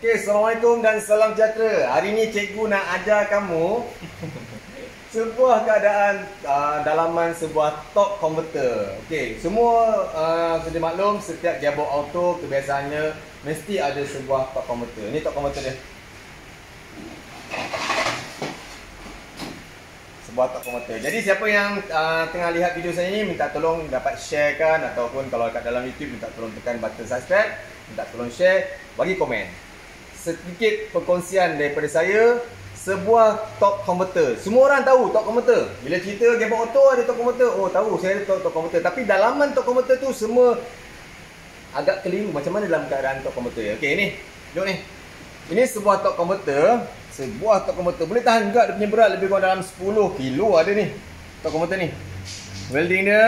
Okey, Assalamualaikum dan salam sejahtera. Hari ni cikgu nak ajar kamu sebuah keadaan dalaman sebuah torque converter. Okey, semua sudah maklum setiap gearbox auto kebiasaannya mesti ada sebuah torque converter. Ini torque converter dia. Sebuah torque converter. Jadi siapa yang tengah lihat video saya ni minta tolong dapat sharekan, ataupun kalau kat dalam YouTube minta tolong tekan button subscribe, minta tolong share, bagi komen. Sedikit perkongsian daripada saya, sebuah torque converter. Semua orang tahu torque converter. Bila cerita gearbox auto ada torque converter, oh tahu saya ada torque converter. Tapi dalaman torque converter tu semua agak keliru macam mana dalam keadaan torque converter. Okey ni, tengok ni. Ini sebuah torque converter. Sebuah torque converter boleh tahan juga, dia punya berat lebih kurang dalam 10 kilo ada ni torque converter ni. Welding dia.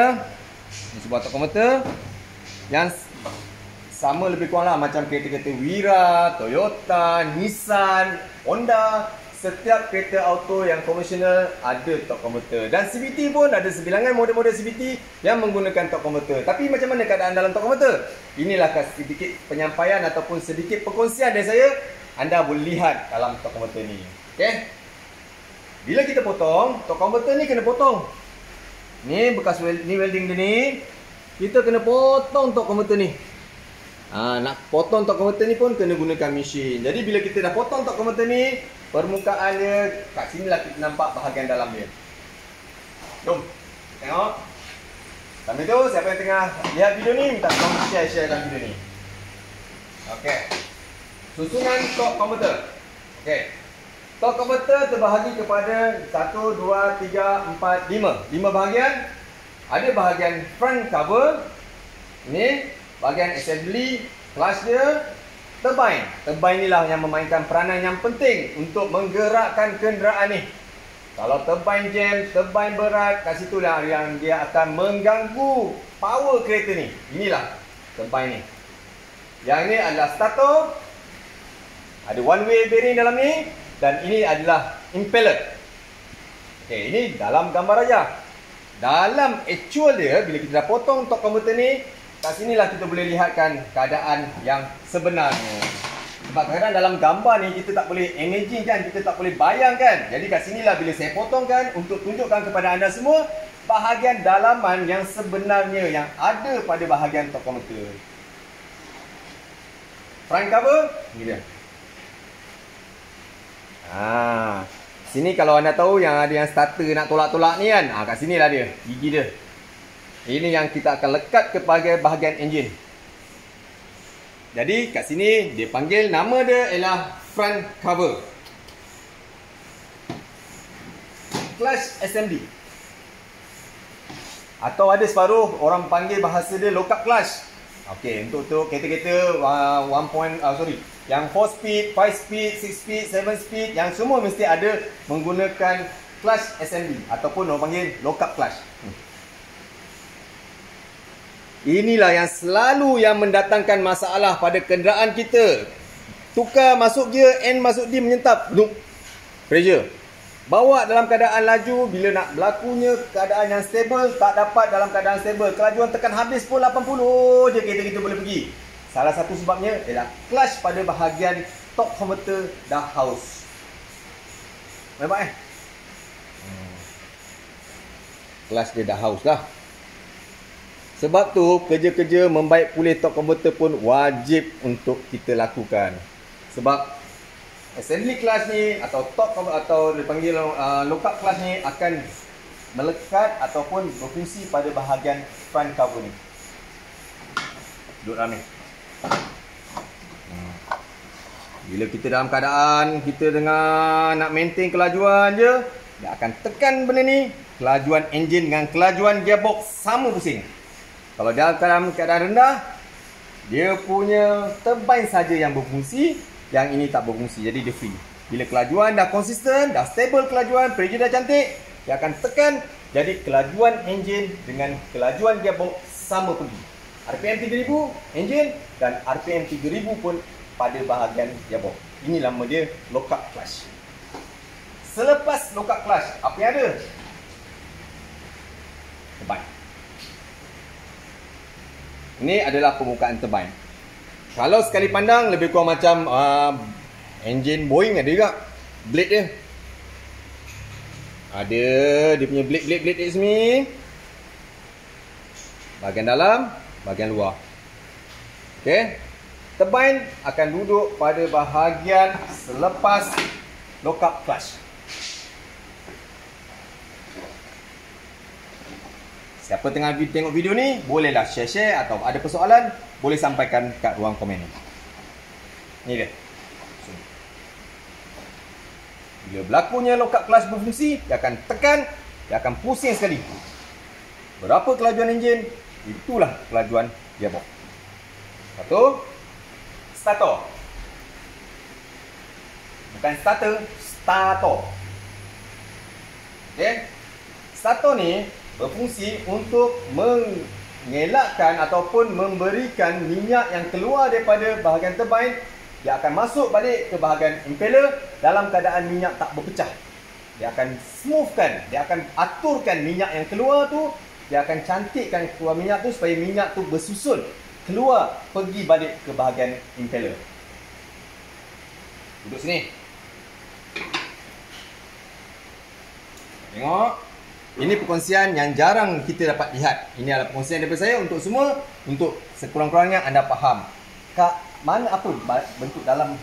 Ini sebuah torque converter yang sama lebih kurang lah macam kereta-kereta Wira, Toyota, Nissan, Honda. Setiap kereta auto yang komersial ada torque converter. Dan CVT pun ada sebilangan model-model CVT yang menggunakan torque converter. Tapi macam mana keadaan dalam torque converter? Inilah sedikit penyampaian ataupun sedikit perkongsian dari saya. Anda boleh lihat dalam torque converter ni. Okay? Bila kita potong, torque converter ni kena potong. Ni bekas welding dia ni. Kita kena potong torque converter ni. Nak potong torque converter ni pun kena gunakan mesin. Jadi bila kita dah potong torque converter ni, permukaannya kat sinilah kita nampak bahagian dalam dia. Jom tengok. Sambil tu siapa yang tengah lihat video ni minta tolong share-sharekan video ni. Okey. Susunan torque converter. Okey. Torque converter terbahagi kepada 1 2 3 4 5. 5 bahagian. Ada bahagian front cover. Ini bahagian assembly, clutch dia, turbine. Turbine inilah yang memainkan peranan yang penting untuk menggerakkan kenderaan ni. Kalau turbine jam, turbine berat, kat situlah yang dia akan mengganggu power kereta ni. Inilah turbine ni. Yang ni adalah starter. Ada one way bearing dalam ni. Dan ini adalah impeller. Okey, ini dalam gambar aja. Dalam actual dia, bila kita dah potong torque converter ni, kat sinilah kita boleh lihatkan keadaan yang sebenarnya. Sebab kadang dalam gambar ni kita tak boleh imagine kan, kita tak boleh bayangkan. Jadi kat sinilah bila saya potongkan untuk tunjukkan kepada anda semua bahagian dalaman yang sebenarnya yang ada pada bahagian torque converter. Front cover, ni dia. Sini kalau anda tahu yang ada yang starter nak tolak-tolak ni kan, kat sinilah dia, gigi dia. Ini yang kita akan lekat kepada bahagian enjin. Jadi kat sini dia panggil, nama dia ialah front cover. Clutch assembly. Atau ada separuh orang panggil bahasa dia lock-up clutch. Okey, untuk kereta-kereta yang 4 speed, 5 speed, 6 speed, 7 speed, yang semua mesti ada menggunakan clutch assembly ataupun orang panggil lock-up clutch. Inilah yang selalu yang mendatangkan masalah pada kenderaan kita. Tukar masuk gear, N masuk D menyentap. Pressure. Bawa dalam keadaan laju, bila nak berlakunya keadaan yang stable, tak dapat dalam keadaan stable. Kelajuan tekan habis pun 80 je kereta kita boleh pergi. Salah satu sebabnya ialah clutch pada bahagian torque converter dah haus. Nampak Clutch dia dah haus dah. Sebab tu kerja-kerja membaik pulih torque converter pun wajib untuk kita lakukan. Sebab assembly clutch ni atau torque atau dipanggil lock-up clutch ni akan melekat ataupun berfungsi pada bahagian front cover ni. Duduk dalam ni. Bila kita dalam keadaan kita dengan nak maintain kelajuan je, dia akan tekan benda ni, kelajuan enjin dengan kelajuan gearbox sama pusing. Kalau dia dalam keadaan rendah, dia punya turbine saja yang berfungsi, yang ini tak berfungsi, jadi dia free. Bila kelajuan dah konsisten, dah stable kelajuan, pressure dah cantik, dia akan tekan, jadi kelajuan enjin dengan kelajuan gearbox sama pergi. RPM 3000 enjin dan RPM 3000 pun pada bahagian gearbox. Ini nama dia lock-up clutch. Selepas lock-up clutch, apa yang ada? Turbine. Ini adalah permukaan turbine. Kalau sekali pandang lebih kurang macam enjin Boeing ada juga. Blade dia. Ada dia punya blade di sini. Bahagian dalam, bahagian luar. Okey. Turbine akan duduk pada bahagian selepas lockup clutch. Siapa tengah tengok video ni, bolehlah share atau ada persoalan, boleh sampaikan kat ruang komen ni. Ni dia. Bila berlakunya lockup clutch berfungsi, dia akan tekan, dia akan pusing sekali. Berapa kelajuan enjin? Itulah kelajuan gearbox. Satu, starter. Bukan starter, starter. Okey. Starter ni berfungsi untuk mengelakkan ataupun memberikan minyak yang keluar daripada bahagian turbine. Dia akan masuk balik ke bahagian impeller dalam keadaan minyak tak berpecah. Dia akan smoothkan, dia akan aturkan minyak yang keluar tu, dia akan cantikkan keluar minyak tu supaya minyak tu bersusun keluar, pergi balik ke bahagian impeller. Duduk sini. Tengok. Ini perkongsian yang jarang kita dapat lihat. Ini adalah perkongsian daripada saya untuk semua, untuk sekurang-kurangnya anda faham kat mana apa bentuk dalam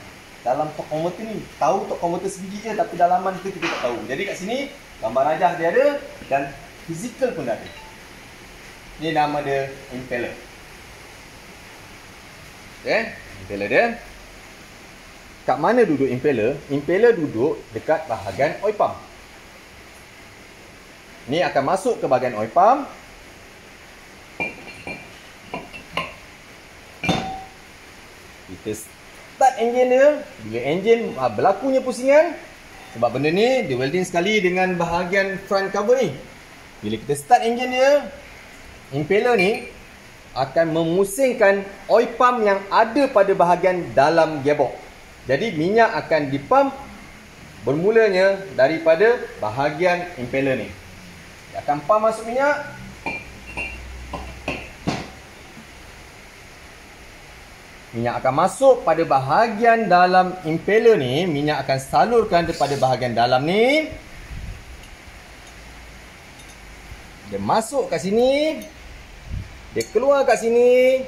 tok konverter ni. Tahu tok konverter sebiji je, tapi dalaman tu kita tak tahu. Jadi kat sini gambar rajah dia ada dan fizikal pun ada. Ini nama dia impeller. Okay, impeller dia. Kat mana duduk impeller? Impeller duduk dekat bahagian oil pump. Ni akan masuk ke bahagian oil pump. Kita start enjin dia. Bila enjin berlakunya pusingan, sebab benda ni dia welding sekali dengan bahagian front cover ni. Bila kita start enjin dia, impeller ni akan memusingkan oil pump yang ada pada bahagian dalam gearbox. Jadi minyak akan dipump bermulanya daripada bahagian impeller ni. Dia akan pump masuk minyak. Minyak akan masuk pada bahagian dalam impeller ni. Minyak akan salurkan daripada bahagian dalam ni. Dia masuk kat sini. Dia keluar kat sini.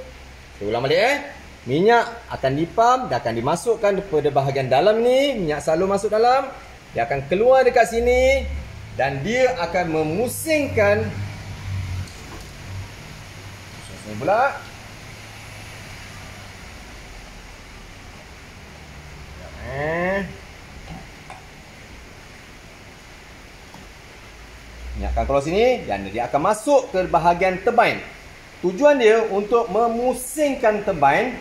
Saya ulang balik Minyak akan dipump, dia akan dimasukkan daripada bahagian dalam ni. Minyak salur masuk dalam. Dia akan keluar dekat sini. Dan dia akan memusingkan. Sini pula. Minyak akan keluar sini dan dia akan masuk ke bahagian turbine. Tujuan dia untuk memusingkan turbine.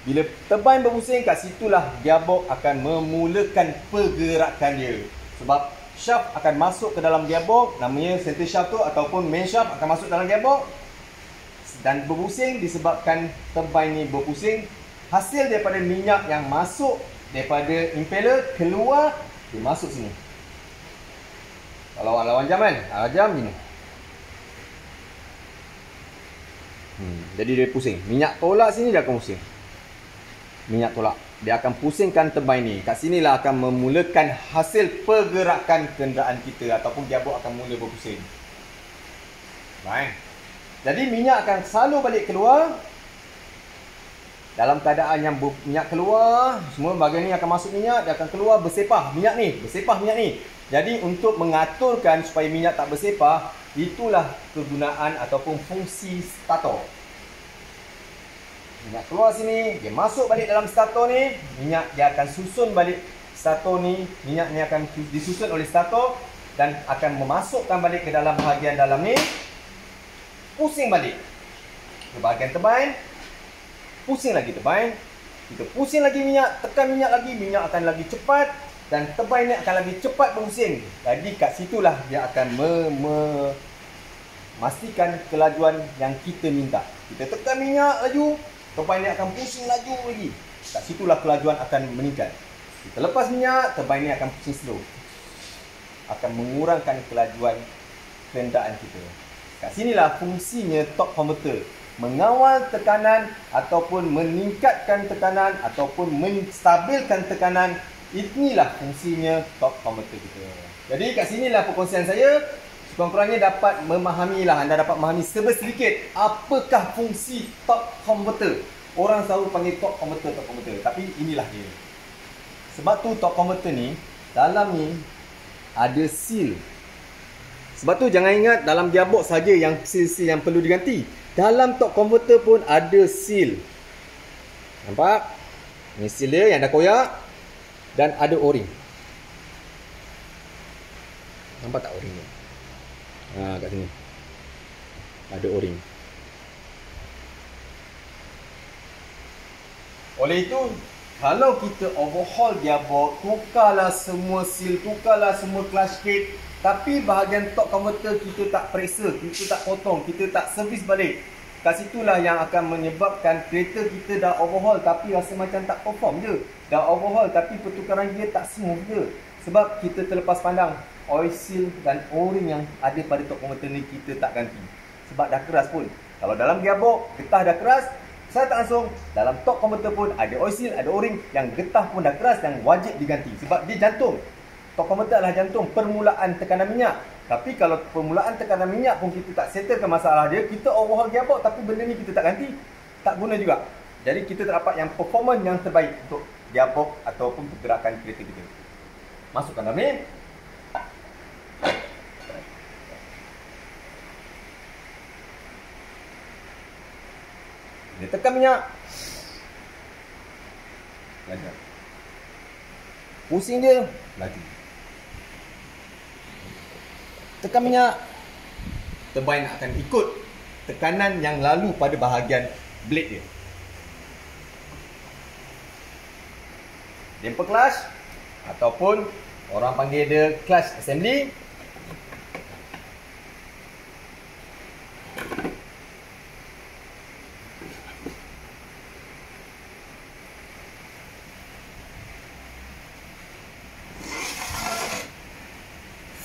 Bila turbine berpusing, kat situlah gearbox akan memulakan pergerakan dia. Sebab shaft akan masuk ke dalam gearbox, namanya center shaft tu ataupun main shaft akan masuk dalam gearbox dan berpusing disebabkan turbine ni berpusing. Hasil daripada minyak yang masuk daripada impeller keluar, dia masuk sini. Kalau lawan jam kan, jam gini. Jadi dia pusing. Minyak tolak sini dia akan pusing. Minyak tolak. Dia akan pusingkan turbine ni. Kat sinilah akan memulakan hasil pergerakan kenderaan kita ataupun gearbox akan mula berpusing. Baik. Jadi minyak akan selalu balik keluar. Dalam keadaan yang minyak keluar, semua bahagian ni akan masuk minyak, dia akan keluar bersepah minyak ni. Jadi untuk mengaturkan supaya minyak tak bersepah, itulah kegunaan ataupun fungsi starter. Minyak keluar sini, dia masuk balik dalam starter ni, minyak dia akan susun balik starter ni, minyak ni akan disusun oleh starter dan akan memasukkan balik ke dalam bahagian dalam ni, pusing balik ke bahagian turbine, pusing lagi turbine, kita pusing lagi minyak, tekan minyak lagi, minyak akan lagi cepat dan turbine ni akan lagi cepat berpusing. Jadi kat situlah dia akan memastikan kelajuan yang kita minta. Kita tekan minyak laju, turbine ni akan pusing laju lagi. Kat situlah kelajuan akan meningkat. Kita lepas minyak, turbine ni akan pusing slow. Akan mengurangkan kelajuan kenderaan kita. Kat sinilah fungsinya torque converter. mengawal tekanan ataupun meningkatkan tekanan ataupun menstabilkan tekanan. Inilah fungsinya torque converter kita. Jadi kat sinilah perkongsian saya. Sekurang-kurangnya dapat memahamilah, anda dapat memahami sedikit apakah fungsi torque converter. Orang selalu panggil torque converter, tapi inilah dia. Sebab tu torque converter ni, dalam ni ada seal. Sebab tu jangan ingat dalam gearbox saja yang seal-seal yang perlu diganti. Dalam torque converter pun ada seal. Nampak? Ini seal dia yang dah koyak. Dan ada o-ring. Nampak tak o-ring ni? Kat sini. Ada o-ring. Oleh itu, kalau kita overhaul gearbox, tukarlah semua seal, tukarlah semua clutch kit, tapi bahagian torque converter kita tak periksa, kita tak potong, kita tak servis balik. Kat situlah yang akan menyebabkan kereta kita dah overhaul tapi rasa macam tak perform je. Dah overhaul tapi pertukaran gear tak smooth je. Sebab kita terlepas pandang oil seal dan o-ring yang ada pada torque converter ni kita tak ganti. Sebab dah keras pun. Kalau dalam gearbox getah dah keras, saya tak langsung dalam torque converter pun ada oil seal, ada o-ring yang getah pun dah keras dan wajib diganti. Sebab dia jantung. Torque converter adalah jantung permulaan tekanan minyak. Tapi kalau permulaan tekanan minyak pun kita tak settlekan masalah dia, kita overhaul gearbox tapi benda ni kita tak ganti, tak guna juga. Jadi kita tak dapat yang performance yang terbaik untuk gearbox ataupun pergerakan kereta kita. Masukkan dalam ni. Dia tekan minyak. Laju. Pusing dia, laju. Tekan minyak, turbine akan ikut tekanan yang lalu pada bahagian blade dia. Damper clutch ataupun orang panggil dia clutch assembly.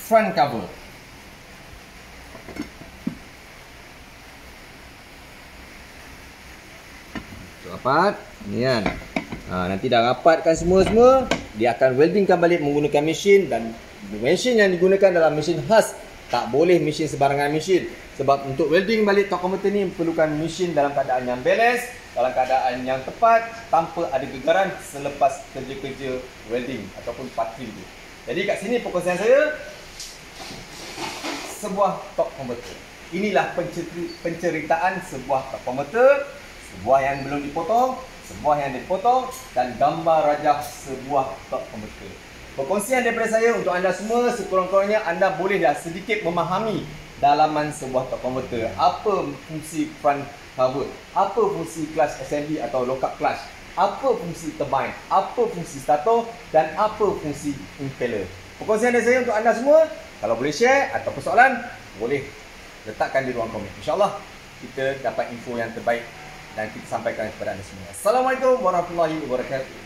Front cover. Rapat, ni kan. Nanti dah rapatkan semua, dia akan weldingkan balik menggunakan mesin, dan mesin yang digunakan adalah mesin khas. Tak boleh mesin sebarangan mesin. Sebab untuk welding balik torque converter ni perlukan mesin dalam keadaan yang balance, dalam keadaan yang tepat, tanpa ada gegaran selepas kerja-kerja welding ataupun patri tu. Jadi kat sini perkongsian saya sebuah torque converter. Inilah penceritaan sebuah torque converter. Sebuah yang belum dipotong, sebuah yang dipotong, dan gambar rajah sebuah torque converter. Perkongsian daripada saya untuk anda semua, sekurang-kurangnya anda bolehlah sedikit memahami dalaman sebuah torque converter. Apa fungsi front cover, apa fungsi clutch assembly atau lock-up clutch, apa fungsi turbine, apa fungsi stator, dan apa fungsi impeller. Perkongsian dari saya untuk anda semua. Kalau boleh share atau persoalan, boleh letakkan di ruang komen. InsyaAllah kita dapat info yang terbaik dan kita sampaikan kepada anda semua. Assalamualaikum warahmatullahi wabarakatuh.